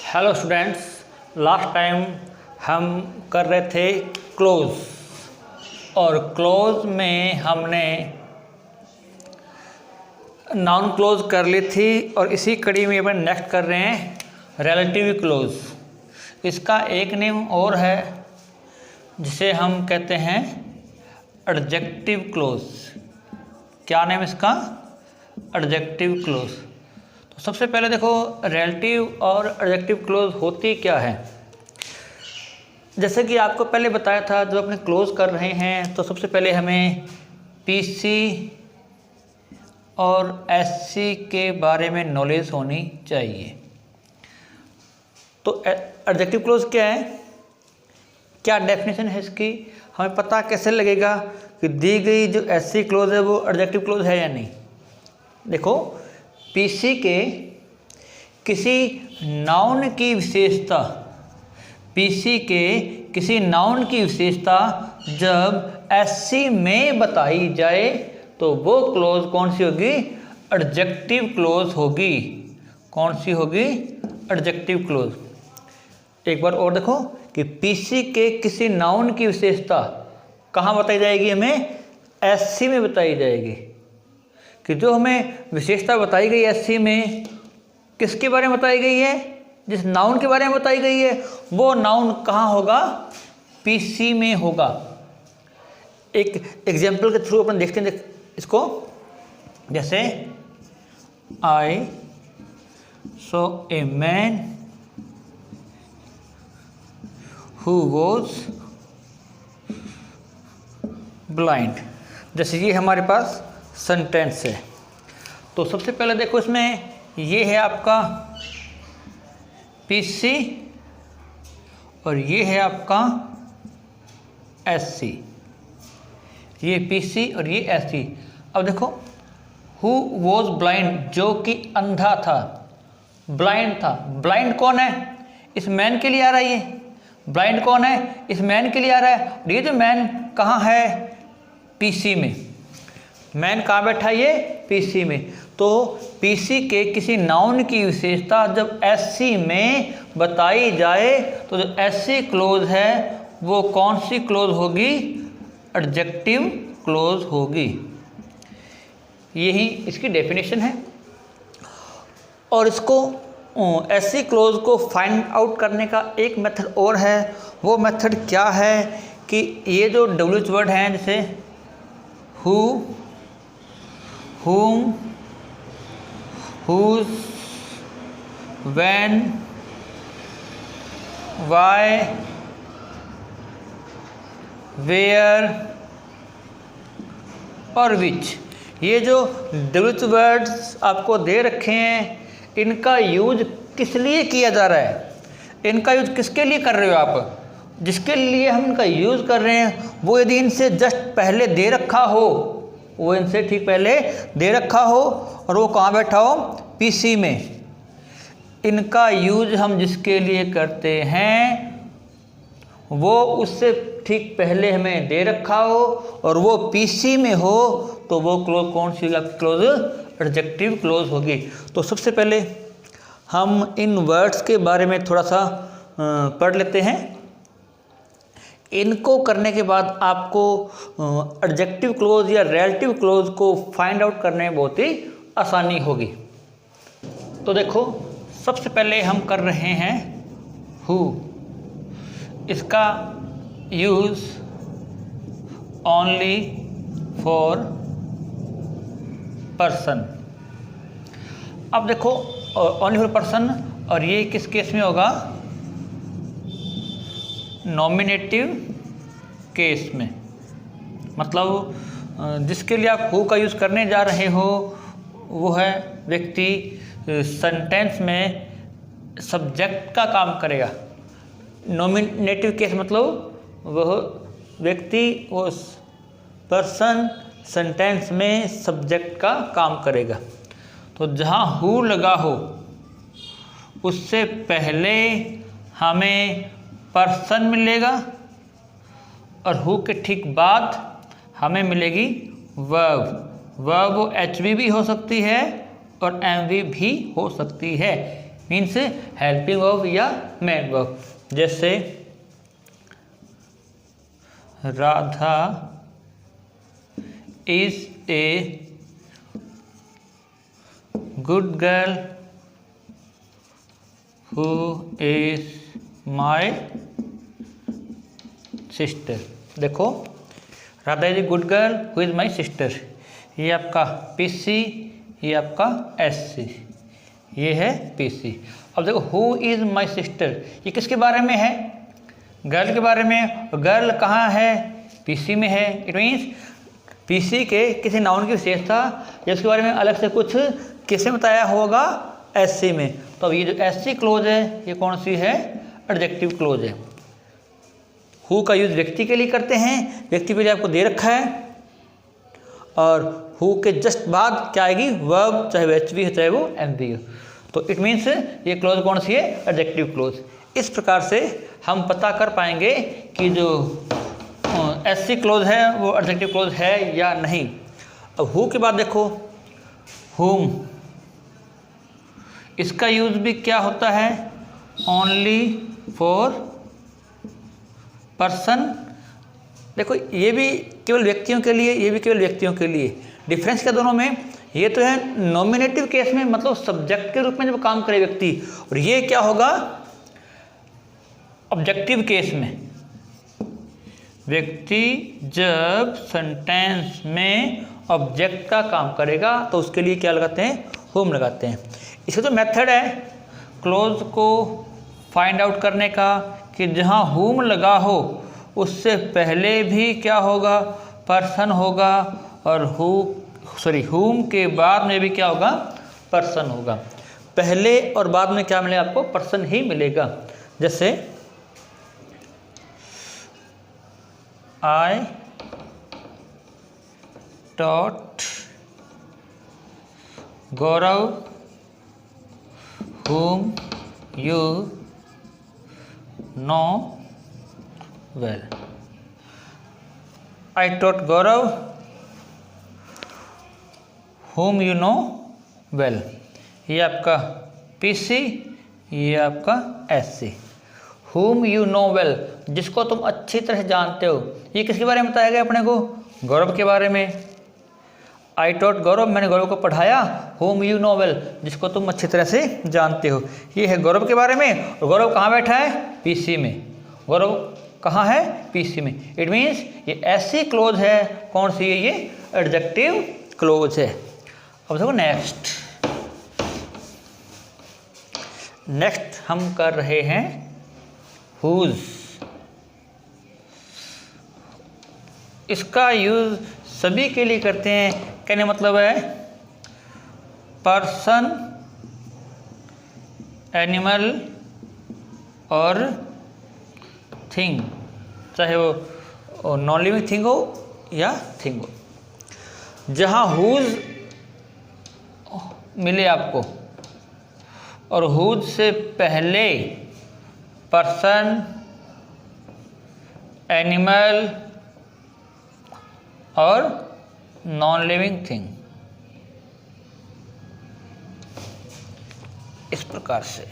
Hello students, last time हम कर रहे थे क्लोज और क्लोज में हमने नाउन क्लोज कर ली थी और इसी कड़ी में अपन नेक्स्ट कर रहे हैं रिलेटिव क्लोज। इसका एक नेम और है जिसे हम कहते हैं एडजेक्टिव क्लोज। क्या नेम इसका? Adjective close. तो सबसे पहले देखो रिलेटिव और एडजेक्टिव क्लोज होती क्या है। जैसे कि आपको पहले बताया था, जब अपने क्लोज कर रहे हैं तो सबसे पहले हमें पीसी और एससी के बारे में नॉलेज होनी चाहिए। तो एडजेक्टिव क्लोज क्या है, क्या डेफिनेशन है इसकी, हमें पता कैसे लगेगा कि दी गई जो एससी क्लोज है वो एडजेक्टिव क्लोज है या नहीं। देखो, पीसी के किसी नाउन की विशेषता, पीसी के किसी नाउन की विशेषता जब एससी में बताई जाए तो वो क्लोज कौन सी होगी? एडजेक्टिव क्लोज होगी। कौन सी होगी? Adjective close. एक बार और देखो कि पीसी के किसी नाउन की विशेषता कहाँ बताई जाएगी? हमें एससी में बताई जाएगी। कि जो हमें विशेषता बताई गई एससी में किसके बारे में बताई गई है? जिस नाउन के बारे में बताई गई है वो नाउन कहाँ होगा? पीसी में होगा। एक एग्जाम्पल के थ्रू अपन देखते हैं इसको। जैसे I saw a man who was blind. जैसे ये हमारे पास सेंटेंस है। तो सबसे पहले देखो, इसमें ये है आपका पीसी और ये है आपका एससी। ये पीसी और ये एससी। अब देखो, हु वॉज ब्लाइंड, जो कि अंधा था, ब्लाइंड था। ब्लाइंड कौन है? इस मैन के लिए आ रहा है। ये ब्लाइंड कौन है? इस मैन के लिए आ रहा है। और ये जो मैन कहाँ है? पीसी में। मैन कहाँ बैठा है? ये पीसी में। तो पीसी के किसी नाउन की विशेषता जब एससी में बताई जाए तो जो एससी क्लोज है वो कौन सी क्लोज होगी? एडजेक्टिव क्लोज होगी। यही इसकी डेफिनेशन है। और इसको एससी क्लोज को फाइंड आउट करने का एक मेथड और है। वो मेथड क्या है कि ये जो डब्ल्यूएच वर्ड हैं, जैसे who, whom, whose, when, why, where और which, ये जो डब्ल्यूएच वर्ड्स आपको दे रखे हैं इनका यूज किस लिए किया जा रहा है? इनका यूज किसके लिए कर रहे हो आप? जिसके लिए हम इनका यूज कर रहे हैं वो यदि इनसे जस्ट पहले दे रखा हो, वो इनसे ठीक पहले दे रखा हो और वो कहाँ बैठा हो? पीसी में। इनका यूज हम जिसके लिए करते हैं वो उससे ठीक पहले हमें दे रखा हो और वो पीसी में हो तो वो क्लोज कौन सी क्लोज? एडजेक्टिव क्लोज होगी। तो सबसे पहले हम इन वर्ड्स के बारे में थोड़ा सा पढ़ लेते हैं। इनको करने के बाद आपको एडजेक्टिव क्लोज या रिलेटिव क्लोज को फाइंड आउट करने में बहुत ही आसानी होगी। तो देखो, सबसे पहले हम कर रहे हैं हु। इसका यूज ओनली फॉर पर्सन। अब देखो, ओनली फॉर पर्सन, और ये किस केस में होगा? नॉमिनेटिव केस में। मतलब जिसके लिए आप हु का यूज़ करने जा रहे हो वो है व्यक्ति सेंटेंस में सब्जेक्ट का काम करेगा। नॉमिनेटिव केस मतलब वह व्यक्ति, वो पर्सन सेंटेंस में सब्जेक्ट का काम करेगा। तो जहाँ हु लगा हो उससे पहले हमें पर्सन मिलेगा और हु के ठीक बाद हमें मिलेगी वर्ब। वर्ब एचवी भी हो सकती है और एमवी भी हो सकती है। मीन्स हेल्पिंग वर्ब या मेन वर्ब। जैसे Radha is a good girl who is my sister. देखो, Radha is a good girl who is my sister, ये आपका पीसी, ये आपका एससी, ये है पीसी। अब देखो हु इज माई सिस्टर, ये किसके बारे में है? गर्ल के बारे में। गर्ल कहाँ है? पीसी में है। इट मीन्स पीसी के किसी नाउन की विशेषता या उसके बारे में अलग से कुछ किसमें बताया होगा? एससी में। तो अब ये जो एससी क्लोज है ये कौन सी है? एडजेक्टिव क्लोज है। हु का यूज व्यक्ति के लिए करते हैं, व्यक्ति के लिए आपको दे रखा है, और हु के जस्ट बाद क्या आएगी? वर्ब, चाहे वो एचवी हो चाहे वो एमवी हो। तो इट मीन्स ये क्लोज कौन सी है? Adjective close. इस प्रकार से हम पता कर पाएंगे कि जो एससी क्लोज है वो एडजेक्टिव क्लोज है या नहीं। अब हु के बाद देखो हुम, इसका यूज भी क्या होता है? Only for person. देखो ये भी केवल व्यक्तियों के लिए, ये भी केवल व्यक्तियों के लिए। डिफरेंस क्या दोनों में? ये तो है नॉमिनेटिव केस में, मतलब सब्जेक्ट के रूप में जब काम करे व्यक्ति, और ये क्या होगा? ऑब्जेक्टिव केस में। व्यक्ति जब सेंटेंस में ऑब्जेक्ट का काम करेगा तो उसके लिए क्या लगाते हैं? हुम लगाते हैं। इसका तो मेथड है क्लोज को फाइंड आउट करने का कि जहाँ हुम लगा हो उससे पहले भी क्या होगा? पर्सन होगा, और हुम के बाद में भी क्या होगा? पर्सन होगा। पहले और बाद में क्या मिलेगा आपको? पर्सन ही मिलेगा। जैसे I taught Gaurav whom you know well. I taught Gaurav whom you know well. ये आपका पीसी, ये आपका SC. whom you know well, जिसको तुम अच्छी तरह जानते हो। ये किसके बारे में बताया गया अपने को? गौरव के बारे में। आई टॉट गौरव, मैंने गौरव को पढ़ाया। whom you know well, जिसको तुम अच्छी तरह से जानते हो। ये है गौरव के बारे में, और गौरव कहाँ बैठा है? पीसी में। गौरव कहाँ है? पीसी में। इट मीन्स ये ऐसी क्लोज है, कौन सी है? ये एडजेक्टिव क्लोज है। अब देखो नेक्स्ट हम कर रहे हैं हुज। इसका यूज सभी के लिए करते हैं। कहने मतलब है पर्सन, एनिमल और थिंग, चाहे वो नॉन लिविंग थिंग हो या थिंग हो। जहाँ हुज मिले आपको और हुज से पहले पर्सन, एनिमल और नॉन लिविंग थिंग, इस प्रकार से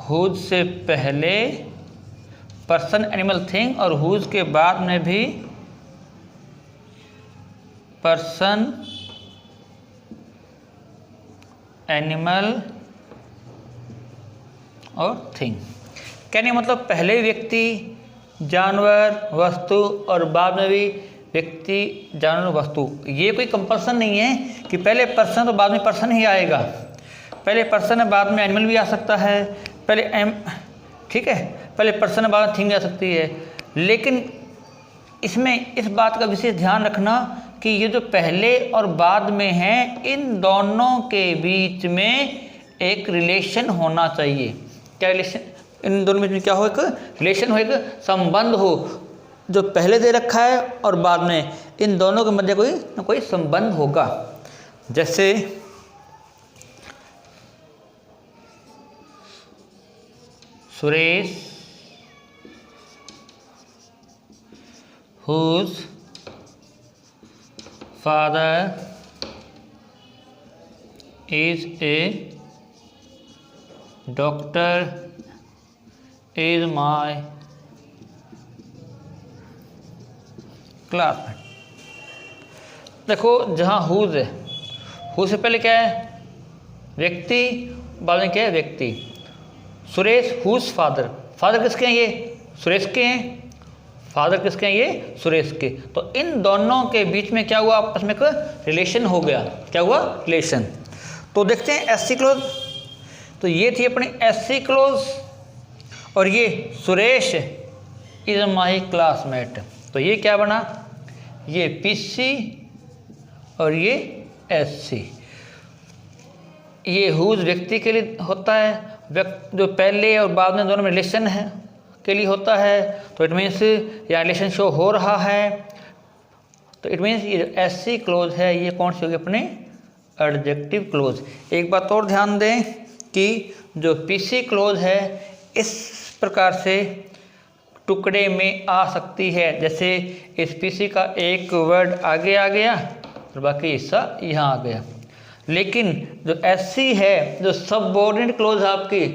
हुज से पहले पर्सन, एनिमल, थिंग, और हुज के बाद में भी पर्सन, एनिमल और थिंग। कहने मतलब पहले व्यक्ति, जानवर, वस्तु और बाद में भी व्यक्ति, जानवर, वस्तु। ये कोई कंपल्सन नहीं है कि पहले पर्सन तो बाद में पर्सन ही आएगा। पहले पर्सन है बाद में एनिमल भी आ सकता है, ठीक है, पहले पर्सन है बाद में थिंग आ सकती है। लेकिन इसमें इस बात का विशेष ध्यान रखना कि ये जो पहले और बाद में हैं, इन दोनों के बीच में एक रिलेशन होना चाहिए। क्या रिलेशन? इन दोनों में क्या हो? एक रिलेशन हो, एक संबंध हो। जो पहले दे रखा है और बाद में, इन दोनों के मध्य कोई ना कोई संबंध होगा। जैसे Suresh whose father is a doctor is my classmate. देखो जहाँ हुज है, हुज से पहले क्या है व्यक्ति, बाद में क्या है व्यक्ति। सुरेश हुज फादर, फादर किसके हैं ये सुरेश के हैं, फादर किसके हैं ये सुरेश के। तो इन दोनों के बीच में क्या हुआ आपस में एक रिलेशन हो गया। क्या हुआ रिलेशन। तो देखते हैं एससी क्लोज। तो ये थी अपनी एससी क्लोज और ये सुरेश इज माई क्लासमेट। तो ये क्या बना, ये पीसी और ये एससी। ये हुज व्यक्ति के लिए होता है, जो पहले और बाद में दोनों में रिलेशन है के लिए होता है। तो इट मीन्स या रिलेशन शो हो रहा है। तो इट मीन्स ये एससी क्लोज है, ये कौन सी होगी अपने एडजेक्टिव क्लोज। एक बात और ध्यान दें कि जो पीसी क्लोज है इस प्रकार से टुकड़े में आ सकती है, जैसे इस पीसी का एक वर्ड आगे आ गया और बाकी हिस्सा यहाँ आ गया। लेकिन जो एससी है, जो सबऑर्डिनेट क्लोज आपकी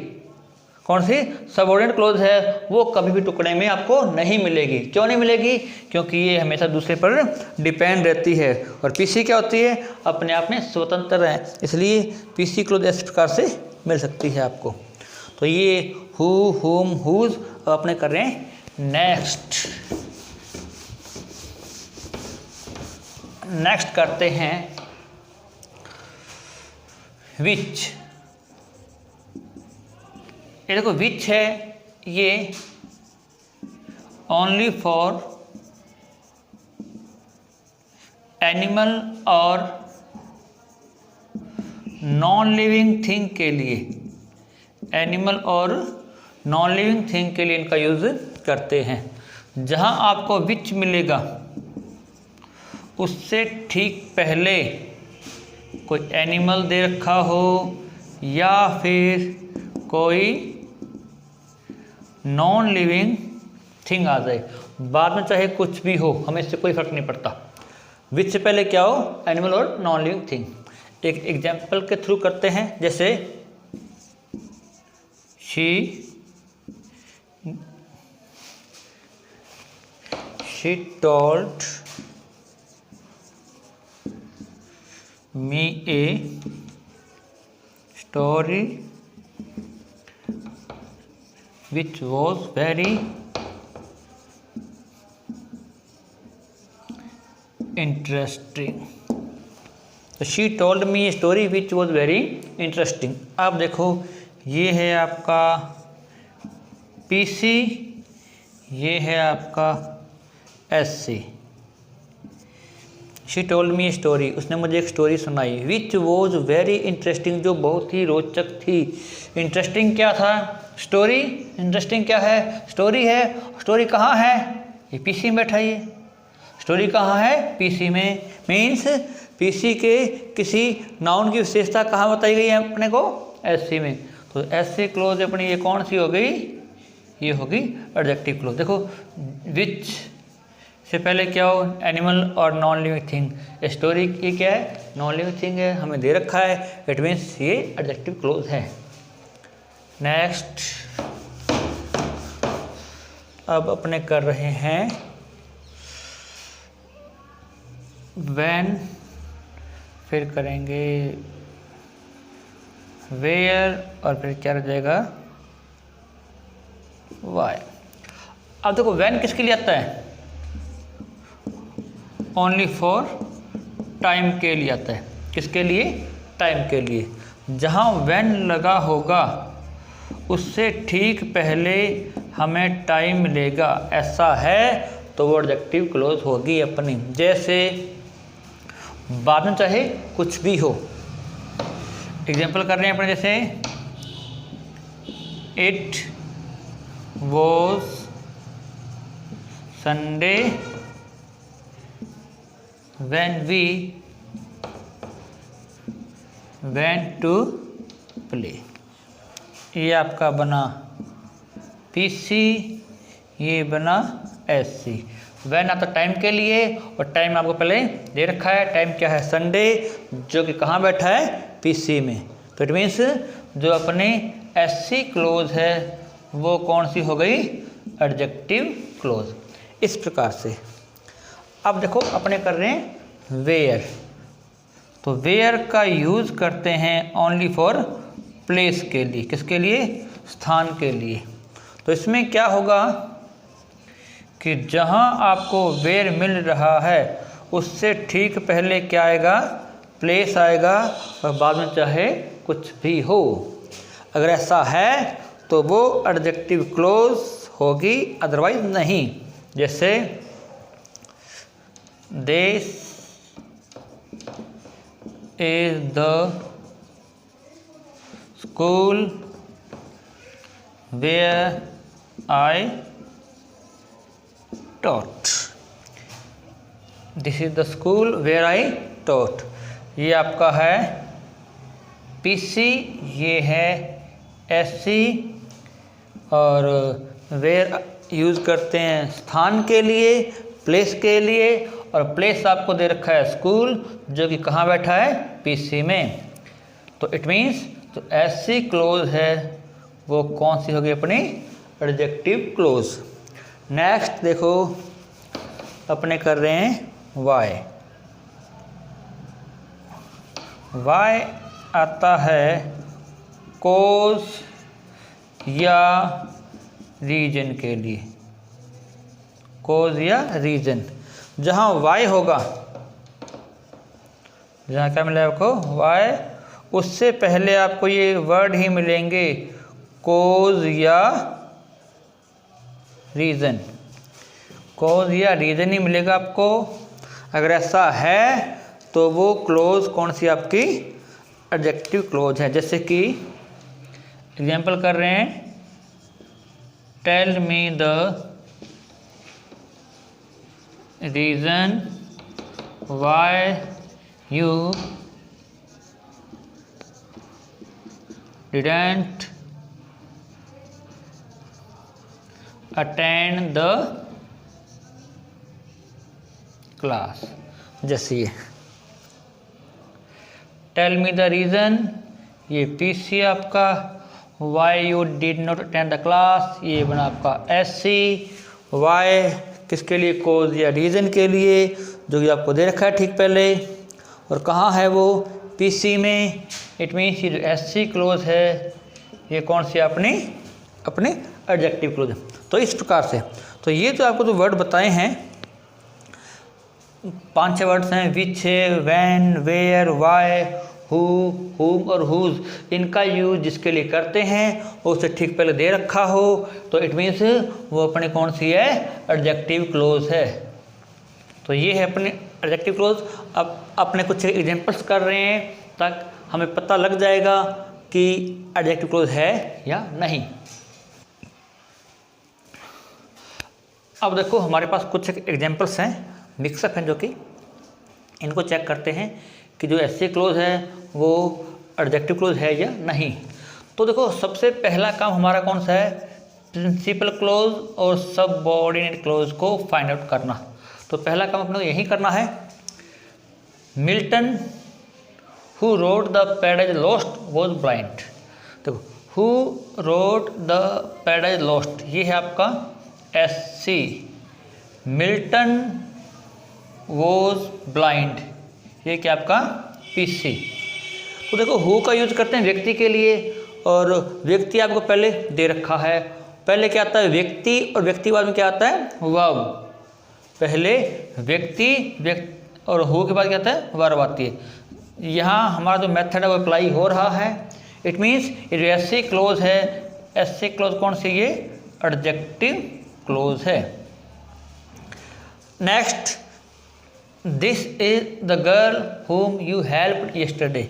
कौन सी सबऑर्डिनेट क्लोज है, वो कभी भी टुकड़े में आपको नहीं मिलेगी। क्यों नहीं मिलेगी, क्योंकि ये हमेशा दूसरे पर डिपेंड रहती है। और पीसी क्या होती है, अपने आप में स्वतंत्र है, इसलिए पीसी क्लोज इस प्रकार से मिल सकती है आपको। तो ये हु, हुम, हुज। अब अपने कर रहे हैं नेक्स्ट करते हैं विच। ये देखो विच है, ये ओनली फॉर एनिमल और नॉन लिविंग थिंग के लिए, एनिमल और नॉन लिविंग थिंग के लिए इनका यूज़ करते हैं। जहाँ आपको विच मिलेगा उससे ठीक पहले कोई एनिमल दे रखा हो या फिर कोई नॉन लिविंग थिंग आ जाए, बाद में चाहे कुछ भी हो, हमें इससे कोई फर्क नहीं पड़ता। विच से पहले क्या हो, एनिमल और नॉन लिविंग थिंग। एक एग्जाम्पल के थ्रू करते हैं, जैसे she told me a story which was very interesting। तो she told me a story which was very interesting। अब देखो ये है आपका पीसी, ये है आपका SC. She told me story, उसने मुझे एक स्टोरी सुनाई। विच वॉज वेरी इंटरेस्टिंग, जो बहुत ही रोचक थी। इंटरेस्टिंग क्या था, स्टोरी। इंटरेस्टिंग क्या है, स्टोरी है। स्टोरी कहाँ है, ये पीसी में बैठा है। स्टोरी कहाँ है, पीसी में। मीन्स पीसी के किसी नाउन की विशेषता कहाँ बताई गई है अपने को, एससी में। तो एससी क्लोज अपनी ये कौन सी हो गई, ये होगी एडजेक्टिव क्लोज। देखो विच से पहले क्या हो, एनिमल और नॉन लिविंग थिंग। स्टोरी ये क्या है, नॉन लिविंग थिंग है, हमें दे रखा है, इट मीन्स ये एडजेक्टिव क्लोज है। नेक्स्ट अब अपने कर रहे हैं व्हेन, फिर करेंगे वेयर और फिर क्या रह जाएगा वाई। अब देखो व्हेन किसके लिए आता है, ओनली फॉर टाइम के लिए आता है। किसके लिए, टाइम के लिए। जहाँ व्हेन लगा होगा उससे ठीक पहले हमें टाइम मिलेगा, ऐसा है तो वो एडजेक्टिव क्लोज होगी अपनी। जैसे बाद में चाहे कुछ भी हो। एग्जाम्पल कर रहे हैं अपने, जैसे it was Sunday when we went to play। ये आपका बना पीसी, ये बना एससी। वैन आता टाइम के लिए और टाइम आपको पहले दे रखा है। टाइम क्या है, संडे, जो कि कहाँ बैठा है, पीसी में। तो इट मीन्स जो अपने ऐसी क्लोज है वो कौन सी हो गई, एडजेक्टिव क्लोज। इस प्रकार से अब देखो अपने कर रहे हैं वेयर, तो वेयर का यूज़ करते हैं ओनली फॉर प्लेस के लिए, किसके लिए, स्थान के लिए। तो इसमें क्या होगा कि जहाँ आपको वेयर मिल रहा है उससे ठीक पहले क्या आएगा, प्लेस आएगा, और बाद में चाहे कुछ भी हो। अगर ऐसा है तो वो एडजेक्टिव क्लोज होगी, अदरवाइज नहीं। जैसे this is the school where I taught, this is the school where I taught। ये आपका है पीसी, ये है एससी, और वेयर यूज़ करते हैं स्थान के लिए, प्लेस के लिए, और प्लेस आपको दे रखा है स्कूल, जो कि कहाँ बैठा है, पीसी में। तो इट मीन्स जो ऐसी क्लोज है वो कौन सी होगी, अपनी एडजेक्टिव क्लोज। नेक्स्ट देखो अपने कर रहे हैं वाई। वाई आता है कोज या रीजन के लिए, कोज या रीजन। जहाँ वाई होगा, जहाँ क्या मिलेगा आपको, वाई, उससे पहले आपको ये वर्ड ही मिलेंगे, कोज या रीज़न, कोज या रीज़न ही मिलेगा आपको। अगर ऐसा है तो वो क्लोज कौन सी आपकी, एडजेक्टिव क्लोज है। जैसे कि एग्जाम्पल कर रहे हैं, tell me the reason why you didn't attend the class. जैसे ये टेल मी द रीज़न, ये पीसी आपका, why you did not attend the class, ये बना आपका एससी। वाई किसके लिए, कोज या रीज़न के लिए, जो कि आपको दे रखा है ठीक पहले, और कहाँ है वो, पीसी में। इट मीन्स ये जो एससी क्लोज है ये कौन सी अपनी एडजेक्टिव क्लोज है। तो इस प्रकार से, तो ये जो आपको जो वर्ड बताए हैं, 5-6 वर्ड्स हैं, विच है, वैन, वेयर, वाई, हु, हुम और हुज, इनका यूज जिसके लिए करते हैं उसे ठीक पहले दे रखा हो तो इट मीन्स वो अपने कौन सी है, एडजेक्टिव क्लोज है। तो ये है अपने एडजेक्टिव क्लोज। अब अपने कुछ एग्जांपल्स कर रहे हैं ताकि हमें पता लग जाएगा कि एडजेक्टिव क्लोज है या नहीं। अब देखो हमारे पास कुछ एग्जांपल्स हैं, मिक्सअप हैं, जो कि इनको चेक करते हैं कि जो ऐसे क्लोज है वो एडजेक्टिव क्लोज है या नहीं। तो देखो सबसे पहला काम हमारा कौन सा है, प्रिंसिपल क्लोज और सबऑर्डिनेट क्लोज को फाइंड आउट करना। तो पहला काम अपने को यही करना है, Milton who wrote the Paradise Lost was blind. देखो who wrote the Paradise Lost, ये है आपका एससी, मिल्टन वॉज ब्लाइंड, ये क्या आपका पीसी। तो देखो हु का यूज करते हैं व्यक्ति के लिए, और व्यक्ति आपको पहले दे रखा है। पहले क्या आता है, व्यक्ति, और व्यक्ति बाद में क्या आता है, वर्ब। पहले व्यक्ति और हु के बाद क्या आता है, वर्ब आती है। यहाँ हमारा जो मेथड है वो अप्लाई हो रहा है। इट मीन्स ये एससी क्लोज है, एससी क्लोज कौन सी, ये एडजेक्टिव क्लोज है। Next, this is the girl whom you helped yesterday,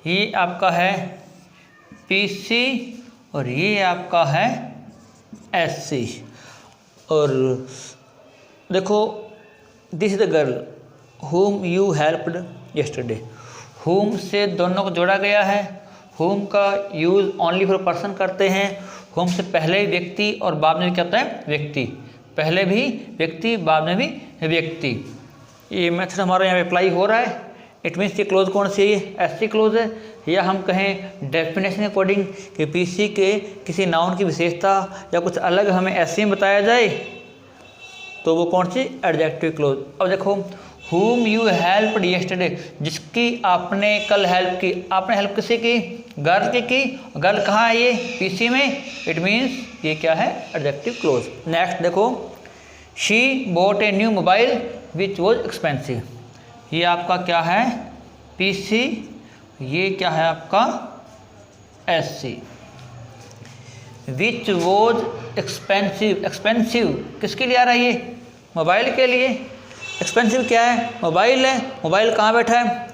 ये आपका है पीसी और ये आपका है एससी। और देखो this is the girl whom you helped yesterday, whom से दोनों को जोड़ा गया है। whom का यूज ओनली फॉर पर्सन करते हैं। whom से पहले व्यक्ति और बाद में क्या होता है, व्यक्ति। पहले भी व्यक्ति बाद में भी व्यक्ति। ये मेथड हमारा यहाँ अप्लाई हो रहा है। इट मीन्स ये क्लोज कौन सी है, ऐसी क्लोज है। या हम कहें डेफिनेशन अकॉर्डिंग कि पीसी के किसी नाउन की विशेषता या कुछ अलग हमें ऐसे ही बताया जाए तो वो कौन सी, एडजेक्टिव क्लोज। अब देखो whom you helped yesterday, जिसकी आपने कल हेल्प की, आपने हेल्प किसी की, गर्ल की। गर्ल कहाँ है ये, पीसी में, इट मीन्स ये क्या है, एडजेक्टिव क्लोज। नेक्स्ट देखो she bought a new mobile which was expensive, ये आपका क्या है, पीसी, ये क्या है आपका SC. Which was expensive, expensive किसके लिए आ रहा है ये, मोबाइल के लिए। एक्सपेंसिव क्या है, मोबाइल है, मोबाइल कहाँ बैठा है,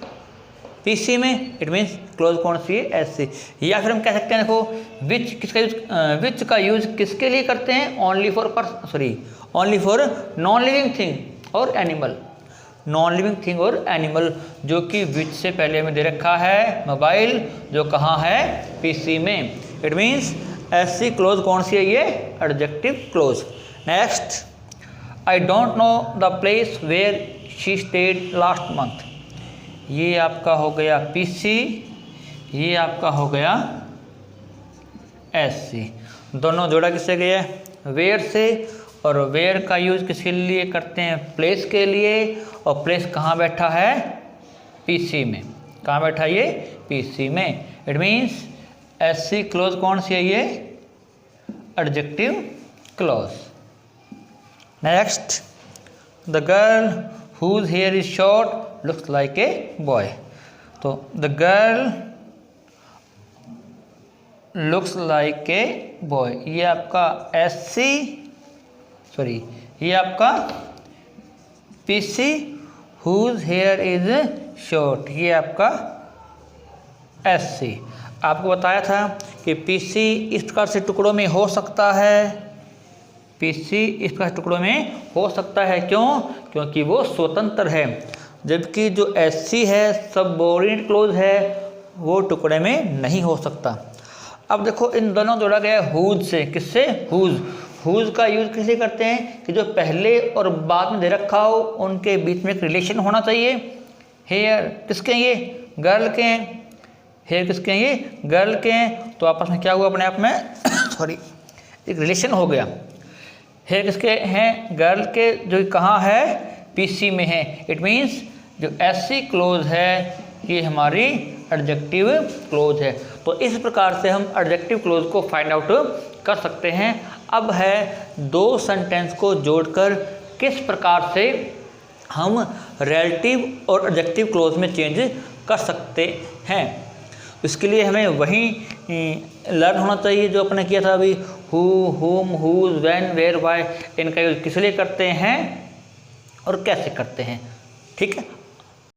पीसी में, इट मीन्स क्लोज कौन सी है, एससी। या फिर हम कह सकते हैं देखो विच किसका यूज, विच का यूज किसके लिए करते हैं, only for non living thing और एनिमल, नॉन लिविंग थिंग और एनिमल, जो कि विच से पहले में दे रखा है मोबाइल, जो कहाँ है, पीसी में। इट मीन्स ऐसी क्लोज कौन सी है, ये adjective clause. Next I don't know the place where she stayed last month, ये आपका हो गया पीसी, ये आपका हो गया एससी। दोनों जोड़ा किससे गया है, वेयर से, और वेयर का यूज किसके लिए करते हैं, प्लेस के लिए, और प्लेस कहाँ बैठा है, पीसी में, कहाँ बैठा है ये, पीसी में। इट मीन्स एससी क्लोज कौन सी है, ये adjective clause. Next the girl whose hair is short looks like a boy, तो the girl looks like a boy, ये आपका एससी, सॉरी ये आपका PC, whose hair is short, ये आपका एससी। आपको बताया था कि पीसी इस प्रकार से टुकड़ों में हो सकता है, पीसी इस प्रकार से टुकड़ों में हो सकता है, क्यों, क्योंकि वो स्वतंत्र है, जबकि जो एससी है सबऑर्डिनेट क्लोज है, वो टुकड़े में नहीं हो सकता। अब देखो इन दोनों जोड़ा गया है हुज से, किससे, हुज। हुज का यूज किसे करते हैं कि जो पहले और बाद में दे रखा हो उनके बीच में एक रिलेशन होना चाहिए। हेयर किसके हैं, ये गर्ल के हैं, हेयर किसके हैं, ये गर्ल के हैं, तो आपस में क्या हुआ अपने आप में सॉरी एक रिलेशन हो गया। हेयर किसके हैं, गर्ल के, जो कहाँ है, पीसी में है। इट मीन्स जो एससी क्लोज है ये हमारी एडजेक्टिव क्लोज है। तो इस प्रकार से हम एडजेक्टिव क्लोज को फाइंड आउट कर सकते हैं। अब है दो सेंटेंस को जोड़कर किस प्रकार से हम रिलेटिव और एडजेक्टिव क्लोज में चेंज कर सकते हैं। इसके लिए हमें वही लर्न होना चाहिए जो अपने किया था अभी, हु, हुम, हुज, व्हेन, वेयर, व्हाई, इनका यूज किस लिए करते हैं और कैसे करते हैं। ठीक है,